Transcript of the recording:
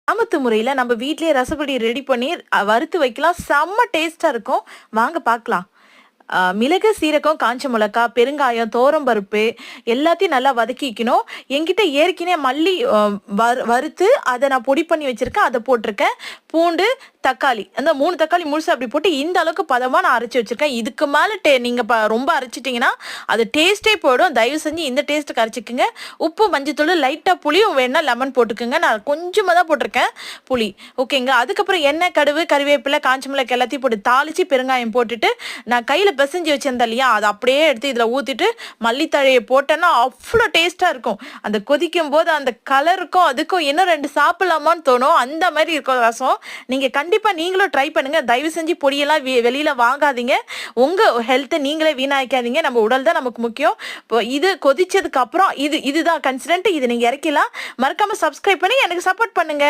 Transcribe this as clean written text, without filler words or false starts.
கிராமத்து முறையில நம்ம வீட்லயே ரசப்பொடி ரெடி பண்ணி வறுத்து வைக்கலாம். செம்ம டேஸ்ட்டா இருக்கும். வாங்க பார்க்கலாம். மிளகு, சீரகம், காஞ்ச மிளகா, பெருங்காயம், துவரம்பருப்பு எல்லாத்தையும் நல்லா வதக்கிக்கணும். என்கிட்ட ஏற்கனவே மல்லி வறுத்து அதை நான் பொடி பண்ணி வச்சிருக்கேன். அதை போட்டிருக்கேன். பூண்டு, தக்காளி, அந்த 3 தக்காளி முழுசா அப்படி போட்டு இந்த அளவுக்கு பதமா நான் அரைச்சி வச்சிருக்கேன். இதுக்கு மேல நீங்க ரொம்ப அரைச்சிட்டீங்கன்னா அது டேஸ்டே போயிடும். தயவு செஞ்சு இந்த டேஸ்ட்டுக்கு அரைச்சிக்குங்க. உப்பு, மஞ்சத்தூள், லைட்டா புளியும் வேணா லெமன் போட்டுக்குங்க. நான் கொஞ்சமா தான் போட்டிருக்கேன் புளி. ஓகேங்க. அதுக்கப்புறம் எண்ணெய், கடுகு, கறிவேப்பிலை, காஞ்ச மிளகாய் எல்லாத்தையும் போட்டு தாளிச்சு பெருங்காயம் போட்டுட்டு நான் கையில பிசைஞ்சு வச்சிருந்தேன் இல்லையா, அதை அப்படியே எடுத்து இதுல ஊத்திட்டு மல்லித்தழையை போட்டேன்னா அவ்வளோ டேஸ்டா இருக்கும். அந்த கொதிக்கும் போது அந்த கலருக்கும் அதுக்கும் இன்னும் 2 சாப்பிடலாமான்னு தோணும். அந்த மாதிரி இருக்கும் ரசம். நீங்க கண்டிப்பா நீங்களும் ட்ரை பண்ணுங்க. தயவு செஞ்சு பொடியெல்லாம் வெளியில வாங்காதீங்க. உங்க ஹெல்த்தை நீங்களே வீணாக்காதீங்க. நம்ம உடல் தான் நமக்கு முக்கியம். இப்போ இது கொதிச்சதுக்கு அப்புறம் இதுதான் கன்சிடென்ட். இது நீங்க இறக்கலாம். மறக்காம சப்ஸ்கிரைப் பண்ணி எனக்கு சப்போர்ட் பண்ணுங்க.